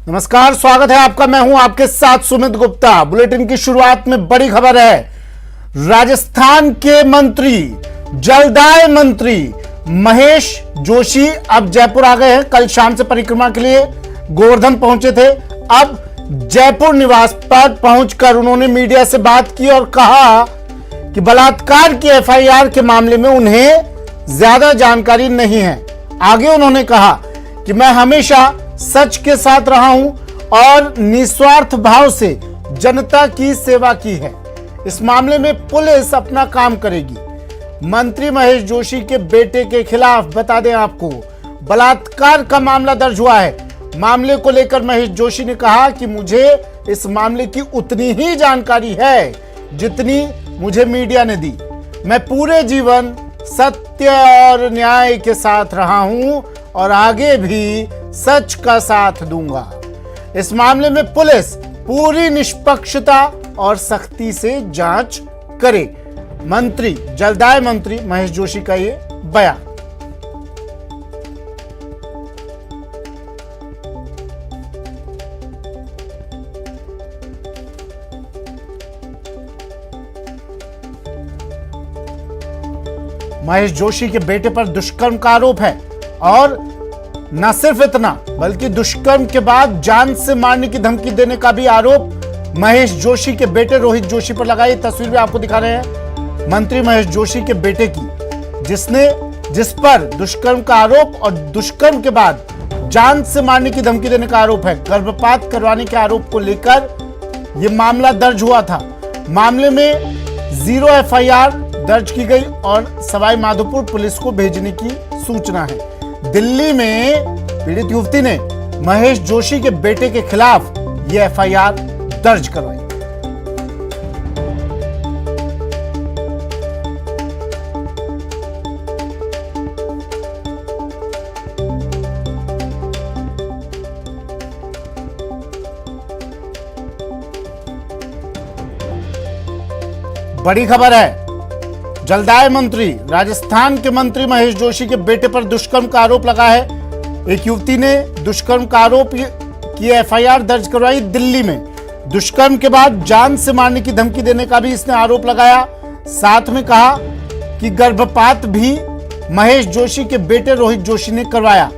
नमस्कार, स्वागत है आपका। मैं हूं आपके साथ सुमित गुप्ता। बुलेटिन की शुरुआत में बड़ी खबर है। राजस्थान के मंत्री, जलदाय मंत्री महेश जोशी अब जयपुर आ गए हैं। कल शाम से परिक्रमा के लिए गोवर्धन पहुंचे थे। अब जयपुर निवास पर पहुंचकर उन्होंने मीडिया से बात की और कहा कि बलात्कार की एफआईआर के मामले में उन्हें ज्यादा जानकारी नहीं है। आगे उन्होंने कहा कि मैं हमेशा सच के साथ रहा हूं और निस्वार्थ भाव से जनता की सेवा की है। इस मामले में पुलिस अपना काम करेगी। मंत्री महेश जोशी के बेटे के खिलाफ बता दें आपको, बलात्कार का मामला दर्ज हुआ है। मामले को लेकर महेश जोशी ने कहा कि मुझे इस मामले की उतनी ही जानकारी है जितनी मुझे मीडिया ने दी। मैं पूरे जीवन सत्य और न्याय के साथ रहा हूं और आगे भी सच का साथ दूंगा। इस मामले में पुलिस पूरी निष्पक्षता और सख्ती से जांच करे। मंत्री, जलदाय मंत्री महेश जोशी का ये बयान। महेश जोशी के बेटे पर दुष्कर्म का आरोप है और न सिर्फ इतना बल्कि दुष्कर्म के बाद जान से मारने की धमकी देने का भी आरोप महेश जोशी के बेटे रोहित जोशी पर लगा। ये तस्वीर भी आपको दिखा रहे हैं मंत्री महेश जोशी के बेटे की, जिस पर दुष्कर्म का आरोप और दुष्कर्म के बाद जान से मारने की धमकी देने का आरोप है। गर्भपात करवाने के आरोप को लेकर यह मामला दर्ज हुआ था। मामले में 0 एफआईआर दर्ज की गई और सवाई माधोपुर पुलिस को भेजने की सूचना है। दिल्ली में पीड़ित युवती ने महेश जोशी के बेटे के खिलाफ यह एफआईआर दर्ज करवाई। बड़ी खबर है। जलदाय मंत्री, राजस्थान के मंत्री महेश जोशी के बेटे पर दुष्कर्म का आरोप लगा है। एक युवती ने दुष्कर्म का आरोप की एफआईआर दर्ज करवाई दिल्ली में। दुष्कर्म के बाद जान से मारने की धमकी देने का भी इसने आरोप लगाया। साथ में कहा कि गर्भपात भी महेश जोशी के बेटे रोहित जोशी ने करवाया।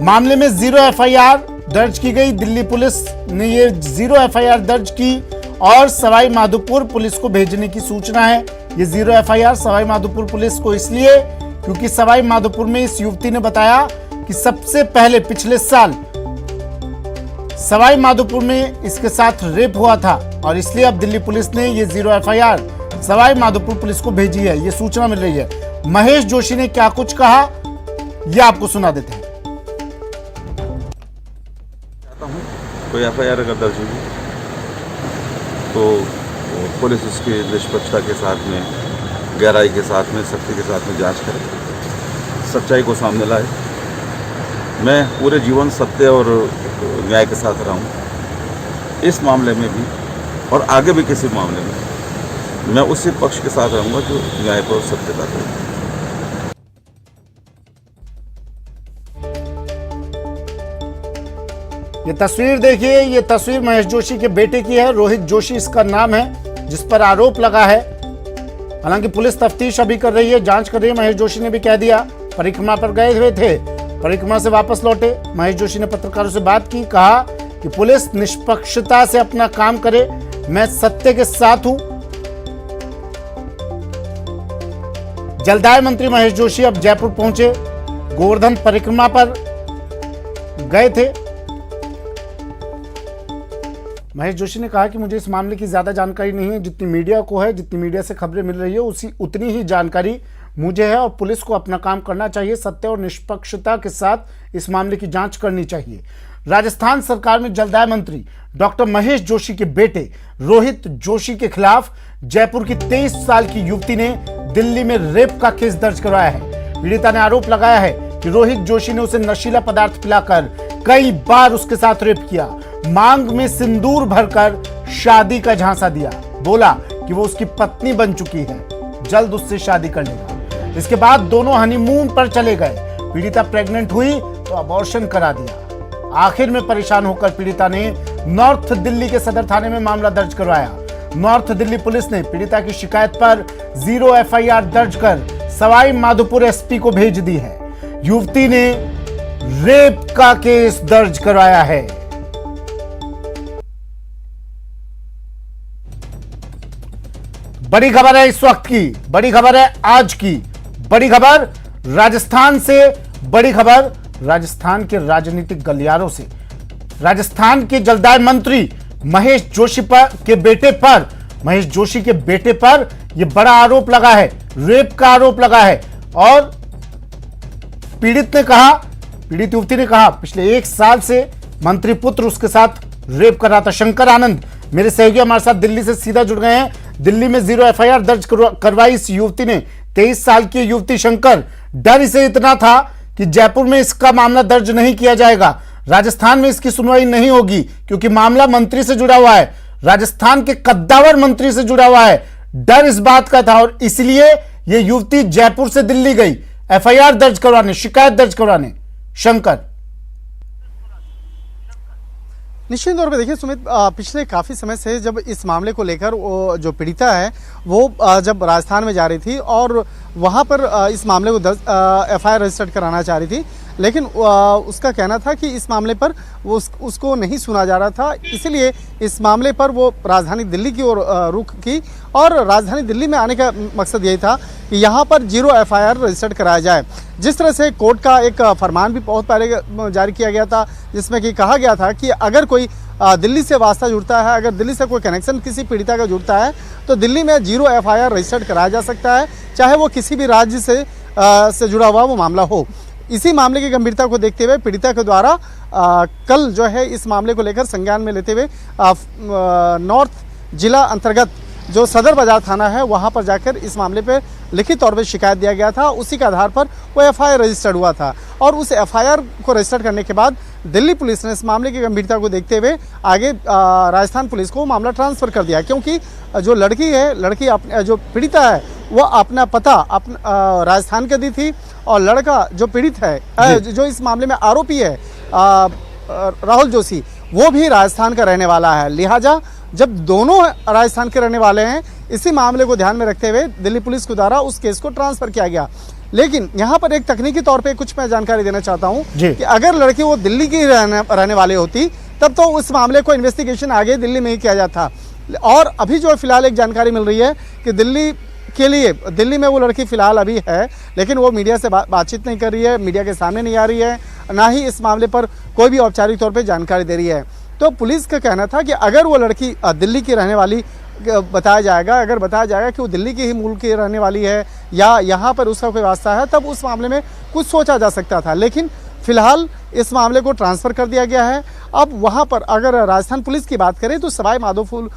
मामले में 0 एफआईआर दर्ज की गई। दिल्ली पुलिस ने ये 0 एफआईआर दर्ज की और सवाई माधोपुर पुलिस को भेजने की सूचना है। ये 0 एफआईआर सवाई माधोपुर पुलिस को इसलिए क्योंकि सवाई माधोपुर में इस युवती ने बताया कि सबसे पहले पिछले साल सवाई माधोपुर में इसके साथ रेप हुआ था और इसलिए अब दिल्ली पुलिस ने ये 0 एफआईआर सवाई माधोपुर पुलिस को भेजी है। ये सूचना मिल रही है। महेश जोशी ने क्या कुछ कहा, यह आपको सुना देते हैं। कोई एफआईआर अगर दर्ज हुई तो पुलिस उसकी निष्पक्षता के साथ में, गहराई के साथ में, सख्ती के साथ में जांच करे, सच्चाई को सामने लाए। मैं पूरे जीवन सत्य और न्याय के साथ रहा हूँ। इस मामले में भी और आगे भी किसी मामले में मैं उसी पक्ष के साथ रहूँगा जो न्याय पर सत्य का करे। ये तस्वीर देखिए, ये तस्वीर महेश जोशी के बेटे की है। रोहित जोशी इसका नाम है जिस पर आरोप लगा है। हालांकि पुलिस तफ्तीश अभी कर रही है, जांच कर रही है। महेश जोशी ने भी कह दिया, परिक्रमा पर गए हुए थे, परिक्रमा से वापस लौटे। महेश जोशी ने पत्रकारों से बात की, कहा कि पुलिस निष्पक्षता से अपना काम करे, मैं सत्य के साथ हूं। जलदाय मंत्री महेश जोशी अब जयपुर पहुंचे, गोवर्धन परिक्रमा पर गए थे। महेश जोशी ने कहा कि मुझे इस मामले की ज्यादा जानकारी नहीं है जितनी मीडिया को है। जितनी मीडिया से खबरें मिल रही है उतनी ही जानकारी मुझे है और पुलिस को अपना काम करना चाहिए। सत्य और निष्पक्षता के साथ इस मामले की जांच करनी चाहिए। राजस्थान सरकार में जलदाय मंत्री डॉक्टर महेश जोशी के बेटे रोहित जोशी के खिलाफ जयपुर की 23 साल की युवती ने दिल्ली में रेप का केस दर्ज करवाया है। पीड़िता ने आरोप लगाया है कि रोहित जोशी ने उसे नशीला पदार्थ पिलाकर कई बार उसके साथ रेप किया, मांग में सिंदूर भरकर शादी का झांसा दिया। बोला कि वो उसकी पत्नी बन चुकी है, जल्द उससे शादी कर लेगा। इसके बाद दोनों हनीमून पर चले गए। पीड़िता प्रेग्नेंट हुई तो अबॉर्शन करा दिया। आखिर में परेशान होकर पीड़िता ने नॉर्थ दिल्ली के सदर थाने में मामला दर्ज करवाया। नॉर्थ दिल्ली पुलिस ने पीड़िता की शिकायत पर 0 एफआईआर दर्ज कर सवाई माधोपुर एसपी को भेज दी है। युवती ने रेप का केस दर्ज करवाया है। बड़ी खबर है इस वक्त की, बड़ी खबर है आज की, बड़ी खबर राजस्थान से, बड़ी खबर राजस्थान के राजनीतिक गलियारों से। राजस्थान के जलदाय मंत्री महेश जोशी के बेटे पर यह बड़ा आरोप लगा है, रेप का आरोप लगा है। और पीड़ित युवती ने कहा पिछले 1 साल से मंत्री पुत्र उसके साथ रेप कर रहा था। शंकर आनंद मेरे सहयोगी हमारे साथ दिल्ली से सीधा जुड़ गए हैं। दिल्ली में 0 एफआईआर दर्ज करवाई इस युवती ने, 23 साल की युवती। शंकर, डर इसे इतना था कि जयपुर में इसका मामला दर्ज नहीं किया जाएगा, राजस्थान में इसकी सुनवाई नहीं होगी क्योंकि मामला मंत्री से जुड़ा हुआ है, राजस्थान के कद्दावर मंत्री से जुड़ा हुआ है। डर इस बात का था और इसलिए यह युवती जयपुर से दिल्ली गई एफआईआर दर्ज करवाने, शिकायत दर्ज करवाने। शंकर, निश्चित तौर पे देखिए सुमित, पिछले काफ़ी समय से जब इस मामले को लेकर वो जो पीड़िता है वो जब राजस्थान में जा रही थी और वहाँ पर इस मामले को एफआईआर रजिस्टर्ड कराना चाह रही थी, लेकिन उसका कहना था कि इस मामले पर वो उसको नहीं सुना जा रहा था, इसीलिए इस मामले पर वो राजधानी दिल्ली की ओर रुख की। और राजधानी दिल्ली में आने का मकसद यही था कि यहाँ पर 0 एफआईआर रजिस्टर्ड कराया जाए। जिस तरह से कोर्ट का एक फरमान भी बहुत पहले जारी किया गया था, जिसमें कि कहा गया था कि अगर कोई दिल्ली से वास्ता जुड़ता है, अगर दिल्ली से कोई कनेक्शन किसी पीड़िता का जुड़ता है तो दिल्ली में 0 एफआईआर रजिस्टर्ड कराया जा सकता है, चाहे वो किसी भी राज्य से जुड़ा हुआ वो मामला हो। इसी मामले की गंभीरता को देखते हुए पीड़िता के द्वारा कल जो है इस मामले को लेकर संज्ञान में लेते हुए नॉर्थ जिला अंतर्गत जो सदर बाजार थाना है वहां पर जाकर इस मामले पे लिखित तौर पर शिकायत दिया गया था। उसी के आधार पर वो एफआईआर रजिस्टर्ड हुआ था और उस एफआईआर को रजिस्टर्ड करने के बाद दिल्ली पुलिस ने इस मामले की गंभीरता को देखते हुए आगे राजस्थान पुलिस को मामला ट्रांसफ़र कर दिया, क्योंकि जो लड़की जो पीड़िता है वो अपना पता राजस्थान के दी थी और लड़का जो पीड़ित है जो इस मामले में आरोपी है राहुल जोशी, वो भी राजस्थान का रहने वाला है। लिहाजा जब दोनों राजस्थान के रहने वाले हैं, इसी मामले को ध्यान में रखते हुए दिल्ली पुलिस के द्वारा उस केस को ट्रांसफर किया गया। लेकिन यहाँ पर एक तकनीकी तौर पे कुछ मैं जानकारी देना चाहता हूँ कि अगर लड़की वो दिल्ली की रहने वाले होती तब तो उस मामले को इन्वेस्टिगेशन आगे दिल्ली में ही किया जाता। और अभी जो फिलहाल एक जानकारी मिल रही है कि दिल्ली में वो लड़की फिलहाल अभी है, लेकिन वो मीडिया से बातचीत नहीं कर रही है, मीडिया के सामने नहीं आ रही है, ना ही इस मामले पर कोई भी औपचारिक तौर पर जानकारी दे रही है। तो पुलिस का कहना था कि अगर वो लड़की दिल्ली की रहने वाली बताया जाएगा कि वो दिल्ली की ही मूल की रहने वाली है या यहाँ पर उसका कोई वास्ता है, तब उस मामले में कुछ सोचा जा सकता था। लेकिन फिलहाल इस मामले को ट्रांसफ़र कर दिया गया है। अब वहाँ पर अगर राजस्थान पुलिस की बात करें तो सवाई माधोपुर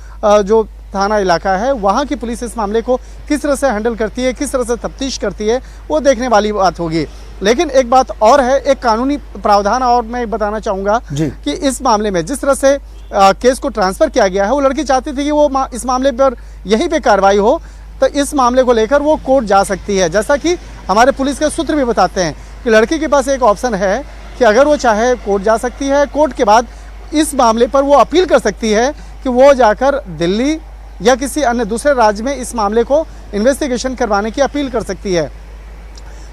जो थाना इलाका है वहाँ की पुलिस इस मामले को किस तरह से हैंडल करती है, किस तरह से तफ्तीश करती है, वो देखने वाली बात होगी। लेकिन एक बात और है, एक कानूनी प्रावधान और मैं बताना चाहूँगा कि इस मामले में जिस तरह से केस को ट्रांसफ़र किया गया है, वो लड़की चाहती थी कि वो इस मामले पर यहीं पे कार्रवाई हो, तो इस मामले को लेकर वो कोर्ट जा सकती है। जैसा कि हमारे पुलिस के सूत्र भी बताते हैं कि लड़की के पास एक ऑप्शन है कि अगर वो चाहे कोर्ट जा सकती है, कोर्ट के बाद इस मामले पर वो अपील कर सकती है कि वो जाकर दिल्ली या किसी अन्य दूसरे राज्य में इस मामले को इन्वेस्टिगेशन करवाने की अपील कर सकती है।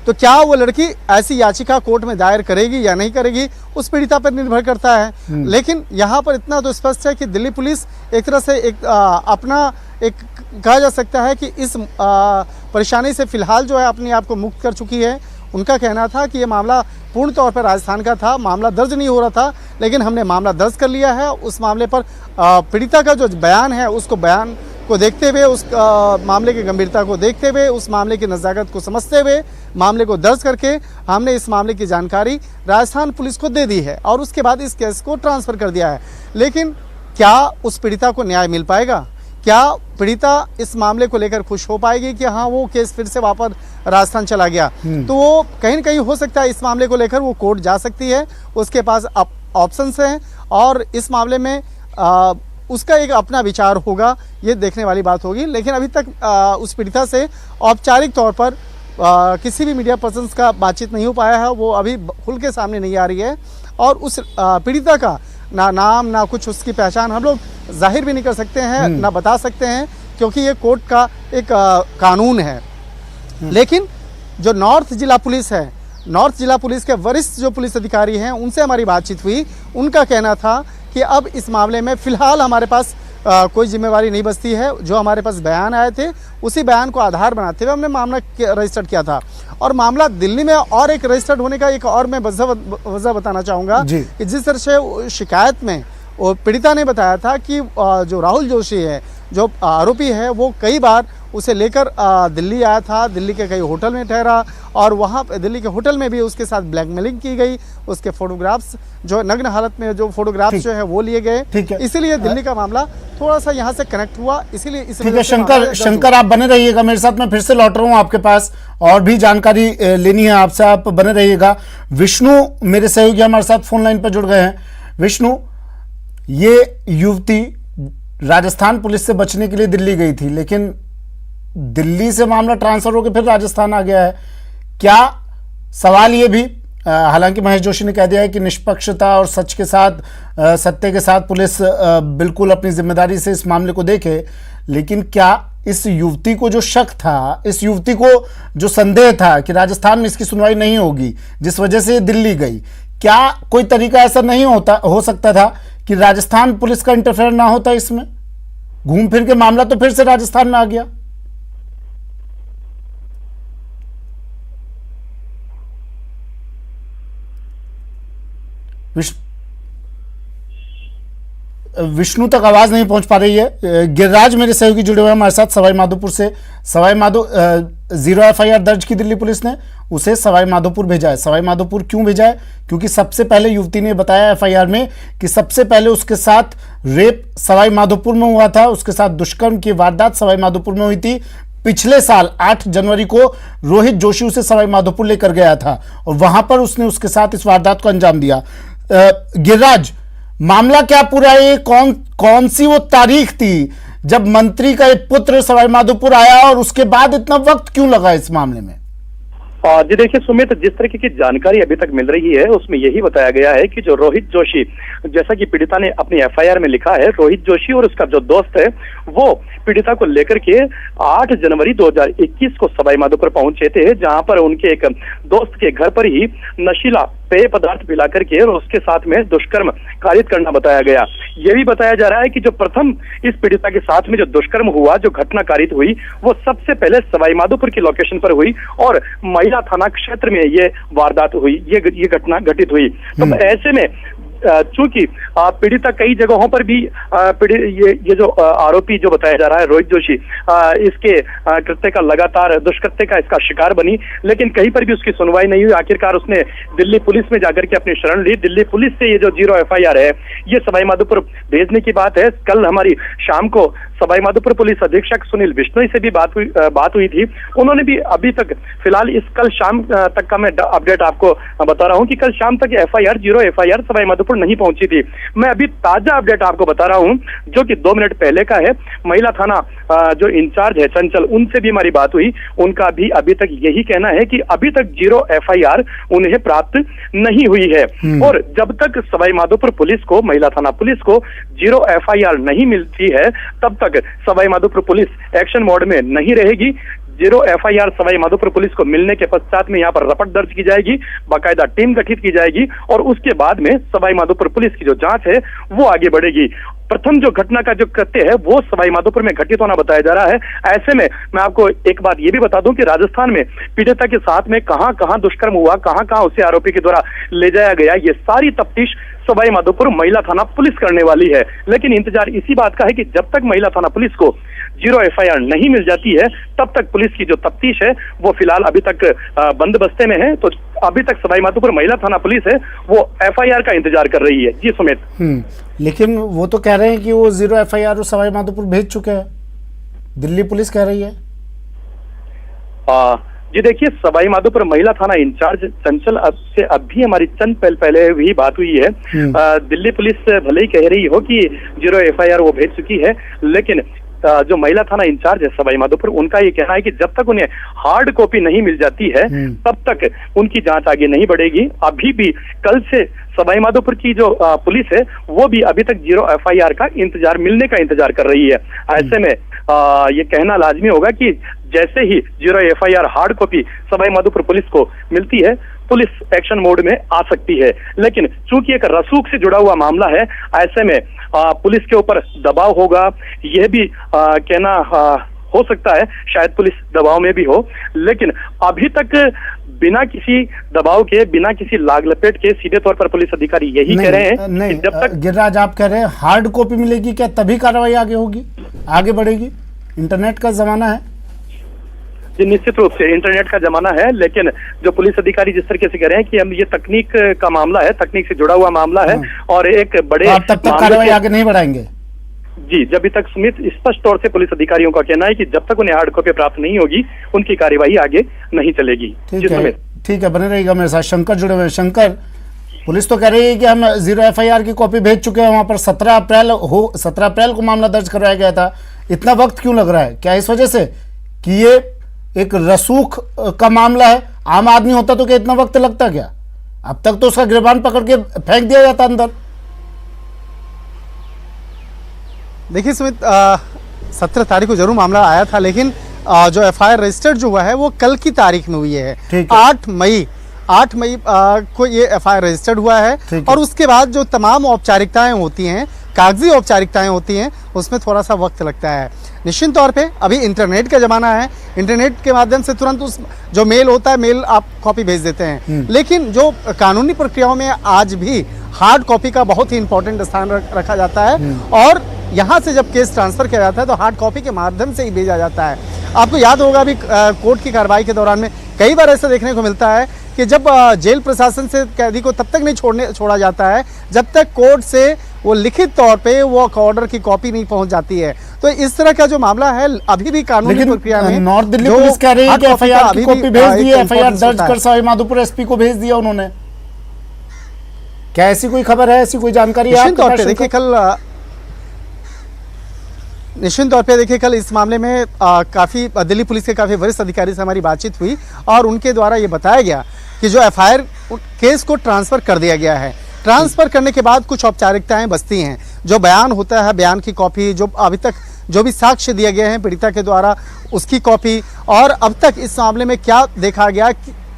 तो क्या वो लड़की ऐसी याचिका कोर्ट में दायर करेगी या नहीं करेगी, उस पीड़िता पर निर्भर करता है। लेकिन यहाँ पर इतना तो स्पष्ट है कि दिल्ली पुलिस एक तरह से अपना कहा जा सकता है कि इस परेशानी से फिलहाल जो है अपने आप को मुक्त कर चुकी है। उनका कहना था कि ये मामला पूर्ण तौर पर राजस्थान का था, मामला दर्ज नहीं हो रहा था, लेकिन हमने मामला दर्ज कर लिया है। उस मामले पर पीड़िता का जो बयान है उसको बयान को देखते हुए, उस मामले की गंभीरता को देखते हुए, उस मामले की नज़ाकत को समझते हुए मामले को दर्ज करके हमने इस मामले की जानकारी राजस्थान पुलिस को दे दी है और उसके बाद इस केस को ट्रांसफ़र कर दिया है। लेकिन क्या उस पीड़िता को न्याय मिल पाएगा? क्या पीड़िता इस मामले को लेकर खुश हो पाएगी कि हाँ वो केस फिर से वापस राजस्थान चला गया? तो वो कहीं न कहीं हो सकता है इस मामले को लेकर वो कोर्ट जा सकती है, उसके पास ऑप्शंस हैं और इस मामले में उसका एक अपना विचार होगा, ये देखने वाली बात होगी। लेकिन अभी तक उस पीड़िता से औपचारिक तौर पर किसी भी मीडिया पर्सन्स का बातचीत नहीं हो पाया है, वो अभी खुल के सामने नहीं आ रही है और उस पीड़िता का ना नाम ना कुछ उसकी पहचान हम लोग जाहिर भी नहीं कर सकते हैं, ना बता सकते हैं, क्योंकि ये कोर्ट का एक कानून है। लेकिन जो नॉर्थ जिला पुलिस है, नॉर्थ जिला पुलिस के वरिष्ठ जो पुलिस अधिकारी हैं, उनसे हमारी बातचीत हुई। उनका कहना था कि अब इस मामले में फ़िलहाल हमारे पास कोई जिम्मेवारी नहीं बचती है। जो हमारे पास बयान आए थे, उसी बयान को आधार बनाते हुए हमने मामला रजिस्टर्ड किया था। और मामला दिल्ली में और एक रजिस्टर्ड होने का एक और मैं वजह बताना चाहूँगा कि जिस तरह से शिकायत में वो पीड़िता ने बताया था कि जो राहुल जोशी है, जो आरोपी है, वो कई बार उसे लेकर दिल्ली आया था, दिल्ली के कई होटल में ठहरा और वहाँ दिल्ली के होटल में भी उसके साथ ब्लैकमेलिंग की गई। उसके फोटोग्राफ्स जो नग्न हालत में जो फोटोग्राफ्स जो है वो लिए गए। इसीलिए दिल्ली का मामला थोड़ा सा यहाँ से कनेक्ट हुआ। इसीलिए ठीक है शंकर, आप बने रहिएगा मेरे साथ। मैं फिर से लौट रहा हूँ आपके पास, और भी जानकारी लेनी है आपसे, आप बने रहिएगा। विष्णु मेरे सहयोगी हमारे साथ फोन लाइन पर जुड़ गए हैं। विष्णु, ये युवती राजस्थान पुलिस से बचने के लिए दिल्ली गई थी, लेकिन दिल्ली से मामला ट्रांसफर होकर फिर राजस्थान आ गया है। क्या सवाल ये भी, हालांकि महेश जोशी ने कह दिया है कि निष्पक्षता और सच के साथ, सत्य के साथ पुलिस बिल्कुल अपनी जिम्मेदारी से इस मामले को देखे, लेकिन क्या इस युवती को जो शक था, इस युवती को जो संदेह था कि राजस्थान में इसकी सुनवाई नहीं होगी, जिस वजह से दिल्ली गई, क्या कोई तरीका ऐसा नहीं हो सकता था कि राजस्थान पुलिस का इंटरफेयर ना होता इसमें? घूम फिर के मामला तो फिर से राजस्थान में आ गया। विष्णु तक आवाज नहीं पहुंच पा रही है। गिरिराज मेरे सहयोगी जुड़े हुए हैं हमारे साथ सवाई माधोपुर से। सवाई जीरो एफआईआर दर्ज की दिल्ली पुलिस ने, उसे सवाई माधोपुर भेजा है। सवाई माधोपुर क्यों भेजा है? क्योंकि सबसे पहले युवती ने बताया एफआईआर में कि सबसे पहले उसके साथ रेप सवाई माधोपुर में हुआ था, उसके साथ दुष्कर्म की वारदात सवाई माधोपुर में हुई थी। पिछले साल 8 जनवरी को रोहित जोशी उसे सवाई माधोपुर लेकर गया था और वहां पर उसने उसके साथ इस वारदात को अंजाम दिया। गिरिराज, मामला क्या पूरा है? कौन सी वो तारीख थी जब मंत्री का एक पुत्र सवाई माधोपुर आया और उसके बाद इतना वक्त क्यों लगा इस मामले में? जी देखिए सुमित, जिस तरीके की जानकारी अभी तक मिल रही है उसमें यही बताया गया है कि जो रोहित जोशी, जैसा कि पीड़िता ने अपनी एफआईआर में लिखा है, रोहित जोशी और उसका जो दोस्त है वो पीड़िता को लेकर के 8 जनवरी 2021 को सवाई माधोपुर पहुंचे थे, जहां पर उनके एक दोस्त के घर पर ही नशीला पेय पदार्थ पिला करके और उसके साथ में दुष्कर्म कारित करना बताया गया। यह भी बताया जा रहा है कि जो प्रथम इस पीड़िता के साथ में जो दुष्कर्म हुआ, जो घटना कारित हुई, वो सबसे पहले सवाई माधोपुर की लोकेशन पर हुई और महिला थाना क्षेत्र में ये वारदात हुई, ये घटना घटित हुई। तो ऐसे में चूंकि पीड़िता कई जगहों पर भी ये जो आरोपी जो बताया जा रहा है रोहित जोशी, इसके कृत्य का लगातार दुष्कृत्य का इसका शिकार बनी, लेकिन कहीं पर भी उसकी सुनवाई नहीं हुई। आखिरकार उसने दिल्ली पुलिस में जाकर के अपनी शरण ली। दिल्ली पुलिस से ये जो जीरो एफआईआर है ये सवाई माधोपुर भेजने की बात है। कल हमारी शाम को सवाई माधोपुर पुलिस अधीक्षक सुनील बिश्नोई से भी बात हुई थी। उन्होंने भी अभी तक फिलहाल इस कल शाम तक का मैं अपडेट आपको बता रहा हूं कि कल शाम तक FIR, zero FIR Sawai Madhopur नहीं पहुंची थी। मैं अभी ताजा अपडेट आपको बता रहा हूं जो कि 2 मिनट पहले का है। महिला थाना जो इंचार्ज है चंचल, उनसे भी हमारी बात हुई। उनका भी अभी तक यही कहना है कि अभी तक जीरो एफआईआर उन्हें प्राप्त नहीं हुई है और जब तक सवाई माधोपुर पुलिस को, महिला थाना पुलिस को जीरो एफआईआर नहीं मिलती है तब तक Sawai Madhopur police action mode में नहीं रहेगी। Zero FIR Sawai Madhopur police को मिलने के पश्चात में यहाँ पर रपट दर्ज की जाएगी, बाकायदा टीम गठित की जाएगी और उसके बाद में सवाई माधोपुर पुलिस की जो जांच है वो आगे बढ़ेगी। प्रथम जो घटना का जो कृत्य है वो सवाई माधोपुर में घटित होना बताया जा रहा है। ऐसे में मैं आपको एक बात ये भी बता दूं कि राजस्थान में पीड़िता के साथ में कहां कहां दुष्कर्म हुआ, कहां कहां उसे आरोपी के द्वारा ले जाया गया, ये सारी तफ्तीश सवाई माधोपुर महिला थाना पुलिस करने वाली है। लेकिन इंतजार इसी बात का है कि जब तक महिला थाना पुलिस को जीरो एफआईआर नहीं मिल जाती है तब तक पुलिस की जो तफ्तीश है वो फिलहाल अभी तक बंदोबस्ते में है। तो अभी तक सवाई माधोपुर महिला थाना पुलिस है वो एफआईआर का इंतजार कर रही है। जी सुमित, लेकिन वो तो कह रहे हैं कि वो जीरो एफआईआर सवाई माधोपुर भेज चुके हैं, दिल्ली पुलिस कह रही है। जी देखिए, सवाई माधोपुर महिला थाना इंचार्ज चंचल से अब भी हमारी चंद पहले भी बात हुई है। दिल्ली पुलिस भले ही कह रही हो कि जीरो एफआईआर वो भेज चुकी है, लेकिन जो महिला थाना इंचार्ज है सवाई माधोपुर, उनका ये कहना है कि जब तक उन्हें हार्ड कॉपी नहीं मिल जाती है तब तक उनकी जांच आगे नहीं बढ़ेगी। अभी भी कल से सवाई माधोपुर की जो पुलिस है वो भी अभी तक 0 FIR का मिलने का इंतजार कर रही है। ऐसे में ये कहना लाजमी होगा कि जैसे ही 0 FIR hard copy Sawai Madhopur police को मिलती है, पुलिस एक्शन मोड में आ सकती है। लेकिन चूंकि एक रसूख से जुड़ा हुआ मामला है, ऐसे में पुलिस के ऊपर दबाव होगा, यह भी कहना हो सकता है शायद पुलिस दबाव में भी हो। लेकिन अभी तक बिना किसी दबाव के, बिना किसी लाग लपेट के सीधे तौर पर पुलिस अधिकारी यही कह रहे हैं कि जब तक गिरिराज आप कह रहे हैं हार्ड कॉपी मिलेगी क्या तभी कार्रवाई आगे होगी, आगे बढ़ेगी? इंटरनेट का जमाना है जी, निश्चित रूप से इंटरनेट का जमाना है, लेकिन जो पुलिस अधिकारी जिस तरीके से कह रहे हैं कि हम ये तकनीक का मामला है, तकनीक से जुड़ा हुआ मामला है और एक बड़े तो आप तब तक कार्रवाई आगे नहीं बढ़ाएंगे? जी, जब तक सुमित स्पष्ट तौर से पुलिस अधिकारियों का कहना है कि जब तक उन्हें हार्ड कॉपी प्राप्त नहीं होगी उनकी कार्यवाही आगे नहीं चलेगी। ठीक है, बने रहिएगा मेरे साथ। शंकर जुड़े हुए। शंकर, पुलिस तो कह रही है कि हम 0 FIR की कॉपी भेज चुके हैं, वहां पर 17 अप्रैल को मामला दर्ज करवाया गया था। इतना वक्त क्यों लग रहा है? क्या इस वजह से कि ये एक रसूख का मामला है? आम आदमी होता तो क्या इतना वक्त लगता क्या? अब तक तो उसका गिरबान पकड़ के फेंक दिया जाता अंदर। देखिए सुमित, 17 तारीख को जरूर मामला आया था, लेकिन जो FIR रजिस्टर्ड जो हुआ है वो कल की तारीख में हुई है। 8 मई को ये FIR रजिस्टर्ड हुआ है और उसके बाद जो तमाम औपचारिकताएं होती हैं, कागजी औपचारिकताएं होती हैं, उसमें थोड़ा सा वक्त लगता है। निश्चित तौर पे अभी इंटरनेट का जमाना है, इंटरनेट के माध्यम से तुरंत उस जो मेल होता है, मेल आप कॉपी भेज देते हैं, लेकिन जो कानूनी प्रक्रियाओं में आज भी हार्ड कॉपी का बहुत ही इंपॉर्टेंट स्थान रखा जाता है और यहाँ से जब केस ट्रांसफर किया जाता है तो हार्ड कॉपी के माध्यम से ही भेजा जाता है। आपको याद होगा अभी कोर्ट की कार्रवाई के दौरान में कई बार ऐसा देखने को मिलता है कि जब जेल प्रशासन से कैदी को तब तक नहीं छोड़ा जाता है जब तक कोर्ट से वो लिखित तौर पे वो ऑर्डर की कॉपी नहीं पहुंच जाती है। तो इस तरह का जो मामला है अभी भी कानूनी प्रक्रिया में नॉर्थ दिल्ली पुलिस कह रही है कि FIR की कॉपी भेज दी है, FIR दर्ज कर सवाई माधोपुर SP को भेज दिया उन्होंने। क्या ऐसी कोई खबर है, ऐसी कोई जानकारी है? निश्चित तौर पे देखिए कल इस मामले में काफ़ी दिल्ली पुलिस के काफ़ी वरिष्ठ अधिकारी से हमारी बातचीत हुई और उनके द्वारा ये बताया गया कि जो FIR केस को ट्रांसफ़र कर दिया गया है। ट्रांसफ़र करने के बाद कुछ औपचारिकताएं बचती हैं, जो बयान होता है, बयान की कॉपी, जो अभी तक जो भी साक्ष्य दिए गए हैं पीड़िता के द्वारा उसकी कॉपी, और अब तक इस मामले में क्या देखा गया,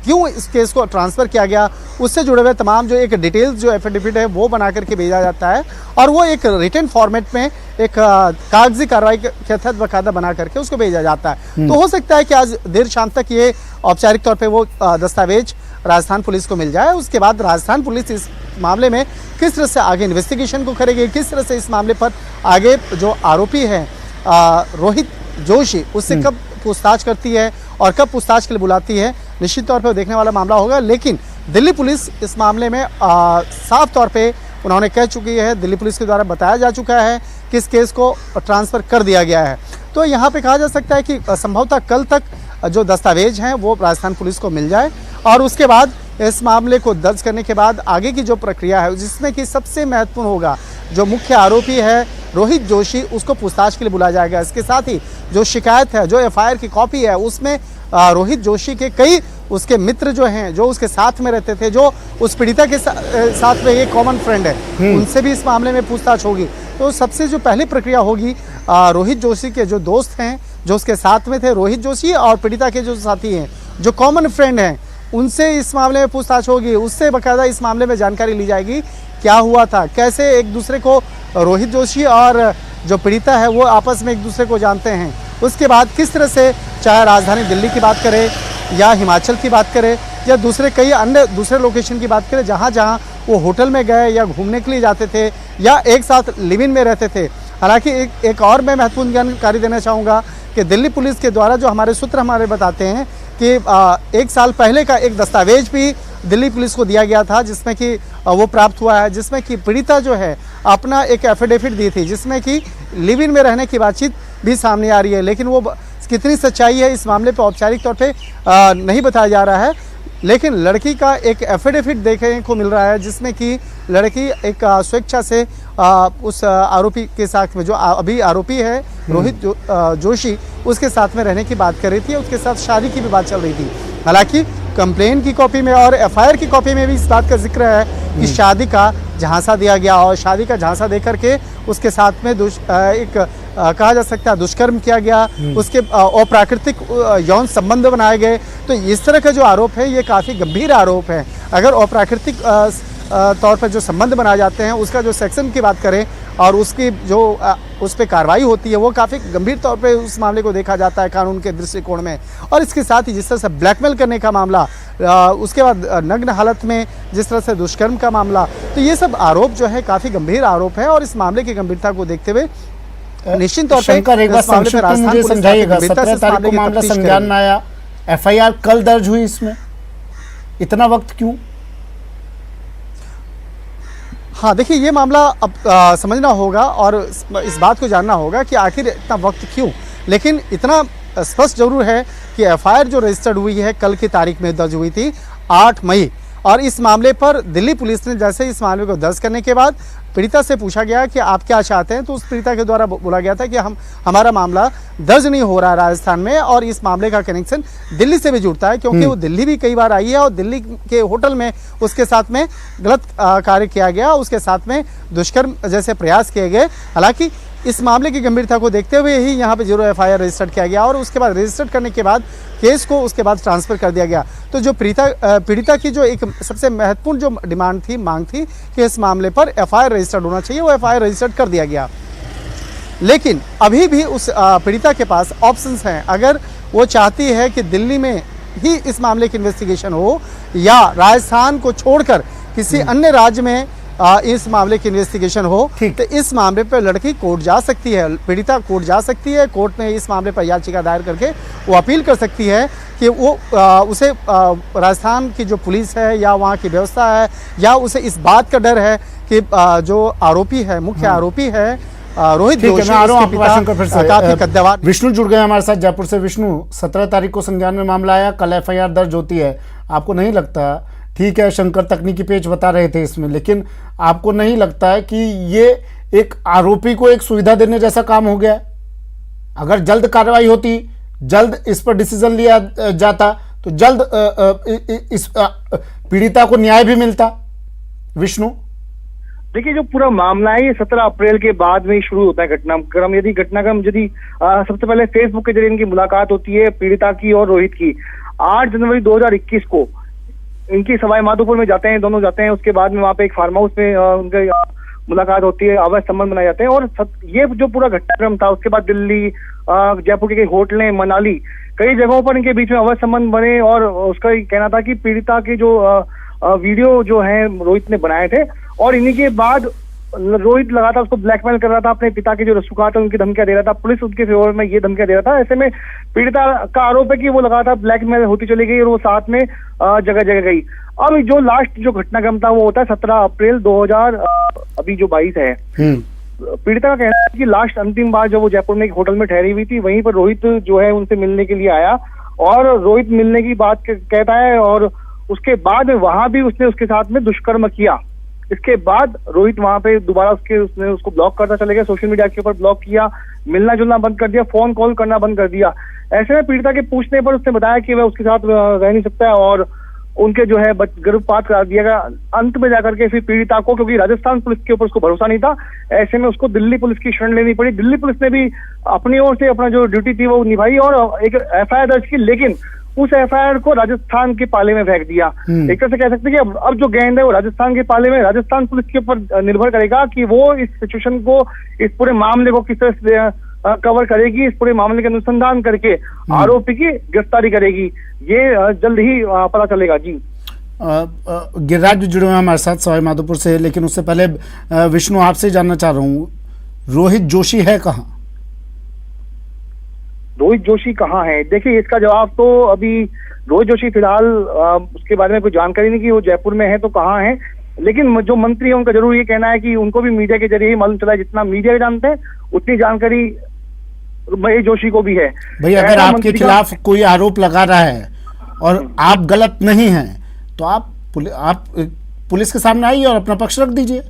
क्यों इस केस को ट्रांसफ़र किया गया, उससे जुड़े हुए तमाम जो एक डिटेल्स जो एफिडेविट है वो बना करके भेजा जाता है और वो एक रिटन फॉर्मेट में एक कागजी कार्रवाई के तहत बाकायदा बना करके उसको भेजा जाता है। तो हो सकता है कि आज देर शाम तक ये औपचारिक तौर पे वो दस्तावेज राजस्थान पुलिस को मिल जाए। उसके बाद राजस्थान पुलिस इस मामले में किस तरह से आगे इन्वेस्टिगेशन को करेगी, किस तरह से इस मामले पर आगे जो आरोपी है रोहित जोशी उससे कब पूछताछ करती है और कब पूछताछ के लिए बुलाती है, निश्चित तौर पर देखने वाला मामला होगा। लेकिन दिल्ली पुलिस इस मामले में साफ तौर पे उन्होंने कह चुकी है, दिल्ली पुलिस के द्वारा बताया जा चुका है कि इस केस को ट्रांसफ़र कर दिया गया है। तो यहाँ पे कहा जा सकता है कि संभवतः कल तक जो दस्तावेज हैं वो राजस्थान पुलिस को मिल जाए और उसके बाद इस मामले को दर्ज करने के बाद आगे की जो प्रक्रिया है जिसमें कि सबसे महत्वपूर्ण होगा जो मुख्य आरोपी है रोहित जोशी, उसको पूछताछ के लिए बुलाया जाएगा। इसके साथ ही जो शिकायत है, जो FIR की कॉपी है, उसमें रोहित जोशी के कई उसके मित्र जो हैं, जो उसके साथ में रहते थे, जो उस पीड़िता के साथ में एक कॉमन फ्रेंड है, उनसे भी इस मामले में पूछताछ होगी। तो सबसे जो पहली प्रक्रिया होगी रोहित जोशी के जो दोस्त हैं, जो उसके साथ में थे, रोहित जोशी और पीड़िता के जो साथी हैं, जो कॉमन फ्रेंड हैं, उनसे इस मामले में पूछताछ होगी। उससे बाकायदा इस मामले में जानकारी ली जाएगी, क्या हुआ था, कैसे एक दूसरे को रोहित जोशी और जो पीड़िता है वो आपस में एक दूसरे को जानते हैं। उसके बाद किस तरह से, चाहे राजधानी दिल्ली की बात करें या हिमाचल की बात करें या कई अन्य दूसरे लोकेशन की बात करें, जहाँ जहाँ वो होटल में गए या घूमने के लिए जाते थे या एक साथ लिव इन में रहते थे। हालांकि एक और मैं महत्वपूर्ण जानकारी देना चाहूँगा कि दिल्ली पुलिस के द्वारा जो हमारे सूत्र हमारे बताते हैं कि 1 साल पहले का एक दस्तावेज भी दिल्ली पुलिस को दिया गया था, जिसमें कि वो प्राप्त हुआ है, जिसमें कि पीड़िता जो है अपना एक एफिडेविट दी थी, जिसमें कि लिव इन में रहने की बातचीत भी सामने आ रही है। लेकिन वो कितनी सच्चाई है इस मामले पर औपचारिक तौर पे नहीं बताया जा रहा है। लेकिन लड़की का एक एफिडेविट देखने को मिल रहा है, जिसमें कि लड़की एक स्वेच्छा से उस आरोपी के साथ में, जो अभी आरोपी है रोहित जोशी, उसके साथ में रहने की बात कर रही थी, उसके साथ शादी की भी बात चल रही थी। हालांकि कंप्लेन की कॉपी में और एफआईआर की कॉपी में भी इस बात का जिक्र है कि शादी का झांसा दिया गया और शादी का झांसा देकर के उसके साथ में कहा जा सकता है दुष्कर्म किया गया, उसके अप्राकृतिक यौन संबंध बनाए गए। तो इस तरह का जो आरोप है ये काफ़ी गंभीर आरोप है। अगर अप्राकृतिक तौर पर जो संबंध बनाए जाते हैं, उसका जो सेक्शन की बात करें और उसकी जो उस पर कार्रवाई होती है, वो काफ़ी गंभीर तौर पे उस मामले को देखा जाता है कानून के दृष्टिकोण में। और इसके साथ ही जिस तरह से ब्लैकमेल करने का मामला, उसके बाद नग्न हालत में जिस तरह से दुष्कर्म का मामला, तो ये सब आरोप जो है काफ़ी गंभीर आरोप है। और इस मामले की गंभीरता को देखते हुए निश्चित तौर पर शंकर, एक बार संक्षिप्त में मुझे समझाइएगा, 17 तारीख को मामला संज्ञान में आया, एफआईआर कल दर्ज हुई, इसमें इतना वक्त क्यों? हाँ, देखिए ये मामला अब समझना होगा और इस बात को जानना होगा कि आखिर इतना वक्त क्यों। लेकिन इतना स्पष्ट जरूर है कि एफआईआर जो रजिस्टर्ड हुई है कल की तारीख में दर्ज हुई थी 8 मई, और इस मामले पर दिल्ली पुलिस ने जैसे इस मामले को दर्ज करने के बाद पीड़िता से पूछा गया कि आप क्या चाहते हैं, तो उस पीड़िता के द्वारा बोला गया था कि हमारा मामला दर्ज नहीं हो रहा है राजस्थान में, और इस मामले का कनेक्शन दिल्ली से भी जुड़ता है क्योंकि वो दिल्ली भी कई बार आई है और दिल्ली के होटल में उसके साथ में गलत कार्य किया गया, उसके साथ में दुष्कर्म जैसे प्रयास किए गए। हालांकि इस मामले की गंभीरता को देखते हुए ही यहाँ पे 0 एफआईआर रजिस्टर्ड किया गया और उसके बाद रजिस्टर्ड करने के बाद केस को उसके बाद ट्रांसफर कर दिया गया। तो जो पीड़िता की जो एक सबसे महत्वपूर्ण जो डिमांड थी, मांग थी कि इस मामले पर एफआईआर रजिस्टर्ड होना चाहिए, वो एफआईआर रजिस्टर्ड कर दिया गया। लेकिन अभी भी उस पीड़िता के पास ऑप्शंस हैं। अगर वो चाहती है कि दिल्ली में ही इस मामले की इन्वेस्टिगेशन हो या राजस्थान को छोड़कर किसी अन्य राज्य में इस मामले की इन्वेस्टिगेशन हो, तो इस मामले पर लड़की कोर्ट जा सकती है, पीड़िता कोर्ट जा सकती है। कोर्ट में इस मामले पर याचिका दायर करके वो अपील कर सकती है कि वो उसे राजस्थान की जो पुलिस है या वहाँ की व्यवस्था है या उसे इस बात का डर है कि जो आरोपी है, मुख्य आरोपी है रोहित जोशी, उसके पिता काफी कद्दावर। विष्णु जुड़ गए हमारे साथ जयपुर से। विष्णु, 17 तारीख को संज्ञान में मामला आया, कल एफआईआर दर्ज होती है, आपको नहीं लगता, ठीक है शंकर तकनीकी पेच बता रहे थे इसमें, लेकिन आपको नहीं लगता है कि ये एक आरोपी को एक सुविधा देने जैसा काम हो गया? अगर जल्द कार्रवाई होती, जल्द इस पर डिसीजन लिया जाता, तो जल्द इस पीड़िता को न्याय भी मिलता। विष्णु, देखिए जो पूरा मामला है ये 17 अप्रैल के बाद में ही शुरू होता है घटनाक्रम। यदि सबसे पहले फेसबुक के जरिए इनकी मुलाकात होती है पीड़िता की और रोहित की। 8 जनवरी 2021 को इनकी सवाई माधोपुर में जाते हैं, दोनों जाते हैं। उसके बाद में वहाँ पे एक फार्म हाउस में उनकी मुलाकात होती है, अवैध संबंध बनाए जाते हैं। और ये जो पूरा घटनाक्रम था, उसके बाद दिल्ली, जयपुर के होटलें, मनाली, कई जगहों पर इनके बीच में अवैध संबंध बने। और उसका कहना था कि पीड़िता के जो वीडियो जो है रोहित ने बनाए थे, और इन्हीं के बाद रोहित लगातार उसको ब्लैकमेल कर रहा था, अपने पिता के जो रसूखात है उनकी धमकियां दे रहा था, पुलिस उसके फेवर में ये धमकियां दे रहा था। ऐसे में पीड़िता का आरोप है कि वो लगातार ब्लैकमेल होती चली गई और वो साथ में जगह जगह गई। अब जो लास्ट जो घटनाक्रम था वो होता है 17 अप्रैल 2022 है। पीड़िता का कहना है कि लास्ट अंतिम बार जब वो जयपुर में एक होटल में ठहरी हुई थी, वहीं पर रोहित जो है उनसे मिलने के लिए आया और रोहित मिलने की बात कहता है, और उसके बाद वहां भी उसने उसके साथ में दुष्कर्म किया। इसके बाद रोहित वहां पे दोबारा उसने उसको ब्लॉक करता चले गया, सोशल मीडिया के ऊपर ब्लॉक किया, मिलना जुलना बंद कर दिया, फोन कॉल करना बंद कर दिया। ऐसे में पीड़िता के पूछने पर उसने बताया कि वह उसके साथ रह नहीं सकता है और उनके जो है गर्भपात करा दिया गया। अंत में जाकर के फिर पीड़िता को, क्योंकि राजस्थान पुलिस के ऊपर उसको भरोसा नहीं था, ऐसे में उसको दिल्ली पुलिस की शरण लेनी पड़ी। दिल्ली पुलिस ने भी अपनी ओर से अपना जो ड्यूटी थी वो निभाई और एक एफआईआर दर्ज की, लेकिन उस एफआईआर को राजस्थान के पाले में फेंक दिया। एक तरह से कह सकते हैं कि अब जो गेंद है वो राजस्थान के पाले में, राजस्थान पुलिस के ऊपर निर्भर करेगा कि वो इस सिचुएशन को, इस पूरे मामले को किस तरह से कवर करेगी, इस पूरे मामले का अनुसंधान करके आरोपी की गिरफ्तारी करेगी। ये जल्द ही पता चलेगा। जी, गिरिराज भी जुड़े हुए हैं हमारे साथ सवाई माधोपुर से, लेकिन उससे पहले विष्णु आपसे जानना चाह रहा हूँ, रोहित जोशी है कहाँ? रोहित जोशी कहाँ है? देखिए इसका जवाब तो अभी रोहित जोशी फिलहाल उसके बारे में कोई जानकारी नहीं कि वो जयपुर में है तो कहाँ है, लेकिन जो मंत्री है उनका जरूर ये कहना है कि उनको भी मीडिया के जरिए ही मालूम चला है। जितना मीडिया जानते हैं उतनी जानकारी महेश जोशी को भी है। भाई अगर आपके खिलाफ कोई आरोप लगा रहा है और आप गलत नहीं हैं तो आप पुलिस के सामने आइए और अपना पक्ष रख दीजिए।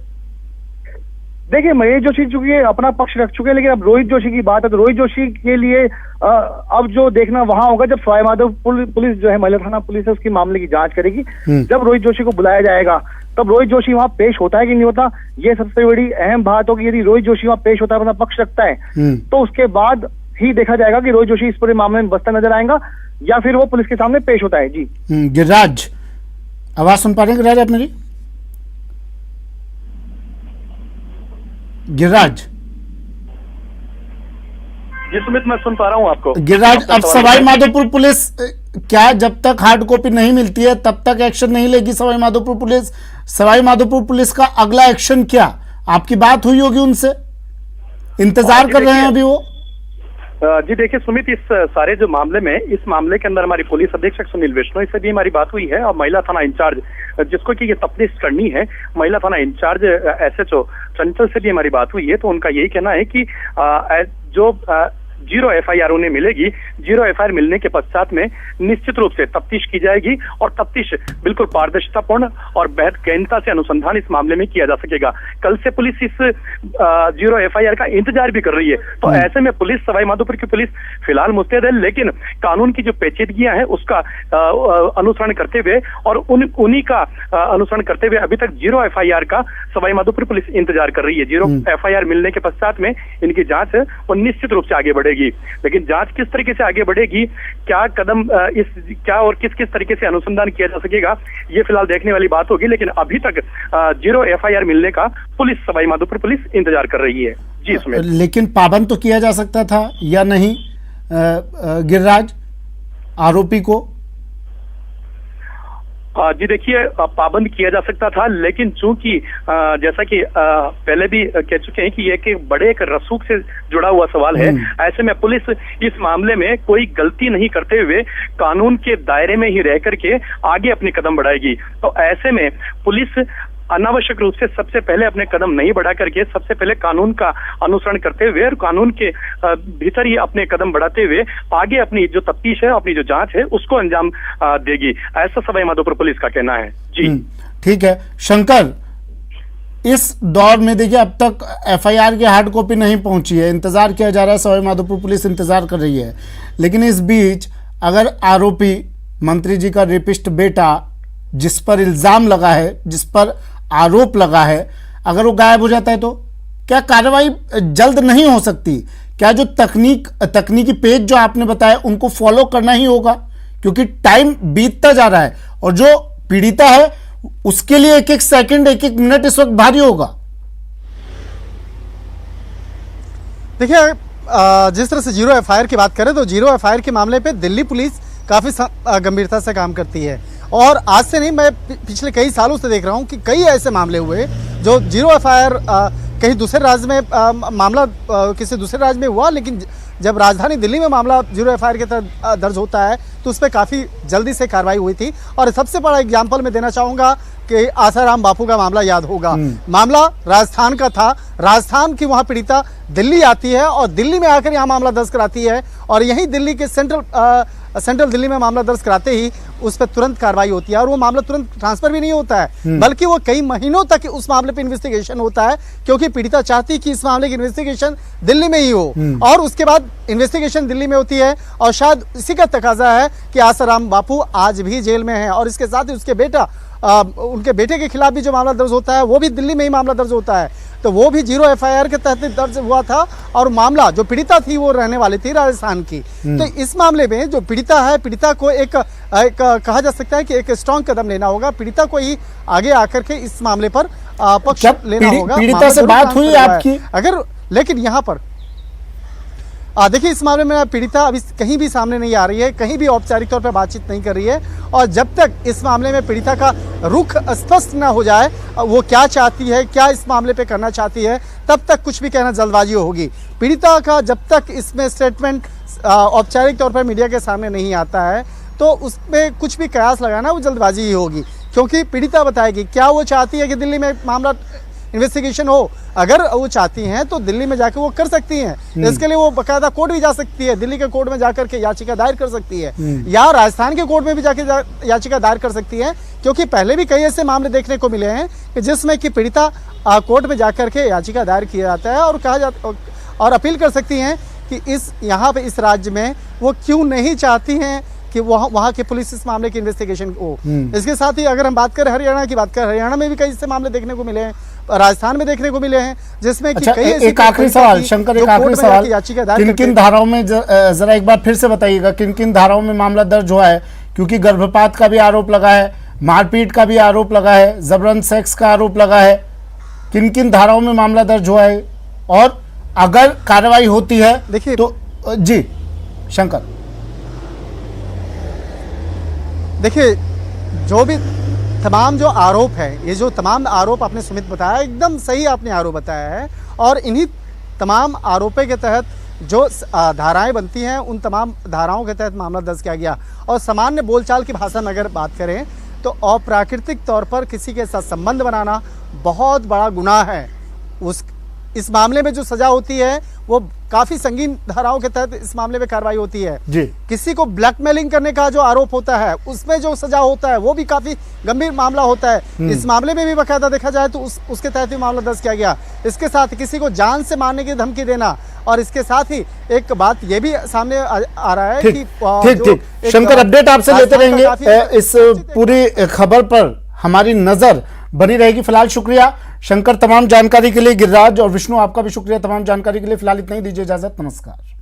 देखिए महेश जोशी चूंकि अपना पक्ष रख चुके हैं, लेकिन अब रोहित जोशी की बात है तो रोहित जोशी के लिए अब जो देखना वहां होगा जब सवाईमाधोपुर पुलिस जो है, महिला थाना पुलिस है, उसकी मामले की जांच करेगी। जब रोहित जोशी को बुलाया जाएगा तब रोहित जोशी वहां पेश होता है कि नहीं होता, ये सबसे बड़ी अहम बात होगी। यदि रोहित जोशी वहां पेश होता है, अपना पक्ष रखता है, तो उसके बाद ही देखा जाएगा कि रोहित जोशी इस पूरे मामले में बचता नजर आएगा या फिर वो पुलिस के सामने पेश होता है। जी गिरिराज, आवाज सुन पा रहे हैं गिरिराज आप मेरी? गिरिराज जी सुमित, मैं सुन पा रहा हूँ आपको। गिरिराज, अब सवाई माधोपुर पुलिस क्या जब तक हार्ड कॉपी नहीं मिलती है तब तक एक्शन नहीं लेगी सवाई माधोपुर पुलिस? सवाई माधोपुर पुलिस का अगला एक्शन क्या? आपकी बात हुई होगी उनसे, इंतजार कर रहे हैं अभी वो? जी देखिए सुमित, इस सारे जो मामले में, इस मामले के अंदर हमारी पुलिस अधीक्षक सुनील विश्नोई से भी हमारी बात हुई है और महिला थाना इंचार्ज जिसको कि ये तफ्तीश करनी है, महिला थाना इंचार्ज SHO चंचल से भी हमारी बात हुई है। तो उनका यही कहना है कि जो 0 FIR उन्हें मिलेगी, 0 FIR मिलने के पश्चात में निश्चित रूप से तफ्तीश की जाएगी और तफ्तीश बिल्कुल पारदर्शितापूर्ण और बेहद गहनता से अनुसंधान इस मामले में किया जा सकेगा। कल से पुलिस इस 0 FIR का इंतजार भी कर रही है। तो ऐसे में पुलिस, सवाई माधोपुर की पुलिस फिलहाल मुस्तैद है, लेकिन कानून की जो पेचीदगियां हैं उसका अनुसरण करते हुए और उन्हीं का अनुसरण करते हुए अभी तक 0 FIR का सवाई माधोपुर पुलिस इंतजार कर रही है। 0 FIR मिलने के पश्चात में इनकी जांच है वो निश्चित रूप से आगे बढ़ेगी। लेकिन जांच किस तरीके से आगे बढ़ेगी, क्या कदम क्या और किस किस तरीके से अनुसंधान किया जा सकेगा, ये फिलहाल देखने वाली बात होगी। लेकिन अभी तक 0 FIR मिलने का पुलिस, सवाई माधोपुर पुलिस इंतजार कर रही है। जी सुमित, लेकिन पाबंद तो किया जा सकता था या नहीं गिरिराज आरोपी को? जी देखिए, पाबंद किया जा सकता था, लेकिन चूंकि जैसा कि पहले भी कह चुके हैं कि ये एक बड़े एक रसूख से जुड़ा हुआ सवाल है। ऐसे में पुलिस इस मामले में कोई गलती नहीं करते हुए कानून के दायरे में ही रह करके आगे अपने कदम बढ़ाएगी। तो ऐसे में पुलिस अनावश्यक रूप से सबसे पहले अपने कदम नहीं बढ़ा करके सबसे पहले कानून का अनुसरण करते हुए और कानून के भीतर ही अपने कदम बढ़ाते हुए आगे अपनी जो तफ्तीश है, अपनी जो जांच है, उसको अंजाम देगी, ऐसा सवाई माधोपुर पुलिस का कहना है। जी ठीक है शंकर, इस दौर में देखिए अब तक FIR की हार्ड कॉपी नहीं पहुंची है, इंतजार किया जा रहा है, सवाई माधोपुर पुलिस इंतजार कर रही है। लेकिन इस बीच अगर आरोपी मंत्री जी का रेपिस्ट बेटा, जिस पर इल्जाम लगा है, जिस पर आरोप लगा है, अगर वो गायब हो जाता है तो क्या कार्रवाई जल्द नहीं हो सकती? क्या जो तकनीकी पेज जो आपने बताया उनको फॉलो करना ही होगा, क्योंकि टाइम बीतता जा रहा है और जो पीड़िता है उसके लिए एक एक सेकंड, एक एक मिनट इस वक्त भारी होगा। देखिए जिस तरह से 0 FIR की बात करें तो 0 FIR के मामले पे दिल्ली पुलिस काफी गंभीरता से काम करती है और आज से नहीं, मैं पिछले कई सालों से देख रहा हूं कि कई ऐसे मामले हुए जो 0 FIR कहीं दूसरे राज्य में मामला किसी दूसरे राज्य में हुआ, लेकिन जब राजधानी दिल्ली में मामला 0 FIR के तहत दर्ज होता है तो उस पर काफ़ी जल्दी से कार्रवाई हुई थी। और सबसे बड़ा एग्जाम्पल मैं देना चाहूँगा कि आसाराम बापू का मामला याद होगा, मामला राजस्थान का था, राजस्थान की वहाँ पीड़िता दिल्ली आती है और दिल्ली में आकर यहाँ मामला दर्ज कराती है और यहीं दिल्ली के सेंट्रल दिल्ली में मामला दर्ज कराते ही उस पर तुरंत कार्रवाई होती है और वो मामला तुरंत ट्रांसफर भी नहीं होता है, बल्कि वो कई महीनों तक उस मामले पे इन्वेस्टिगेशन होता है, क्योंकि पीड़िता चाहती कि इस मामले की इन्वेस्टिगेशन दिल्ली में ही हो और उसके बाद इन्वेस्टिगेशन दिल्ली में होती है और शायद इसी का तकाजा है कि आसाराम बापू आज भी जेल में है और इसके साथ ही उसके बेटा उनके बेटे के खिलाफ भी जो मामला दर्ज होता है वो भी दिल्ली में ही मामला दर्ज होता है। तो वो भी 0 FIR के तहत दर्ज हुआ था और मामला जो पीड़िता थी वो रहने वाली थी राजस्थान की। तो इस मामले में जो पीड़िता है, पीड़िता को एक कहा जा सकता है कि एक स्ट्रांग कदम लेना होगा, पीड़िता को ही आगे आकर के इस मामले पर पक्ष लेना होगा। पीड़िता से बात हुई आपकी? अगर लेकिन यहाँ पर देखिए इस मामले में पीड़िता अभी कहीं भी सामने नहीं आ रही है, कहीं भी औपचारिक तौर पर बातचीत नहीं कर रही है और जब तक इस मामले में पीड़िता का रुख स्पष्ट न हो जाए, वो क्या चाहती है, क्या इस मामले पे करना चाहती है, तब तक कुछ भी कहना जल्दबाजी होगी। पीड़िता का जब तक इसमें स्टेटमेंट औपचारिक तौर पर मीडिया के सामने नहीं आता है तो उसमें कुछ भी कयास लगाना वो जल्दबाजी ही होगी, क्योंकि पीड़िता बताएगी क्या वो चाहती है कि दिल्ली में मामला इन्वेस्टिगेशन हो। अगर वो चाहती हैं तो दिल्ली में जाकर वो कर सकती हैं, इसके लिए वो बकायदा कोर्ट भी जा सकती है, दिल्ली के कोर्ट में जाकर के याचिका दायर कर सकती है, या राजस्थान के कोर्ट में भी जाकर याचिका दायर कर सकती है, क्योंकि पहले भी कई ऐसे मामले देखने को मिले हैं कि जिसमें कि पीड़िता कोर्ट में जाकर के याचिका दायर किया जाता है और कहा जाता और अपील कर सकती हैं कि इस यहाँ पे इस राज्य में वो क्यों नहीं चाहती हैं कि वहाँ की पुलिस इस मामले की इन्वेस्टिगेशन हो। इसके साथ ही अगर हम बात करें हरियाणा की, बात करें हरियाणा में भी कई ऐसे मामले देखने को मिले हैं, राजस्थान में देखने को मिले हैं, जिसमें कि कई ऐसी एक आखिरी सवाल शंकर, एक आखिरी सवाल, किन किन धाराओं में जरा एक बार फिर से बताइएगा, किन किन धाराओं में मामला दर्ज हुआ है? क्योंकि गर्भपात का भी आरोप लगा है, मारपीट का भी आरोप लगा है, जबरन सेक्स का आरोप लगा है, किन किन धाराओं में मामला दर्ज हुआ है? और अगर कार्रवाई होती है देखिए तो जी शंकर, देखिए जो भी तमाम जो आरोप है, ये जो तमाम आरोप आपने सुमित बताया, एकदम सही आपने आरोप बताया है, और इन्हीं तमाम आरोपों के तहत जो धाराएं बनती हैं उन तमाम धाराओं के तहत मामला दर्ज किया गया। और सामान्य बोलचाल की भाषा में अगर बात करें तो अप्राकृतिक तौर पर किसी के साथ संबंध बनाना बहुत बड़ा गुनाह है। इस मामले में जो सजा होती है वो काफी संगीन धाराओं के तहत इस मामले में कार्रवाई होती है जी। किसी को ब्लैकमेलिंग करने का जो आरोप होता है उसमें जो सजा होता है वो भी काफी गंभीर मामला होता है। इस मामले में भी बाकायदा देखा जाए तो उसके तहत भी मामला दर्ज किया गया। इसके साथ किसी को जान से मारने की धमकी देना, और इसके साथ ही एक बात ये भी सामने आ रहा है कि ठीक शंकर, अपडेट आपसे लेते रहेंगे। इस पूरी खबर पर हमारी नजर बनी रहेगी। फिलहाल शुक्रिया शंकर तमाम जानकारी के लिए। गिरिराज और विष्णु आपका भी शुक्रिया तमाम जानकारी के लिए। फिलहाल इतना ही, दीजिए इजाजत, नमस्कार।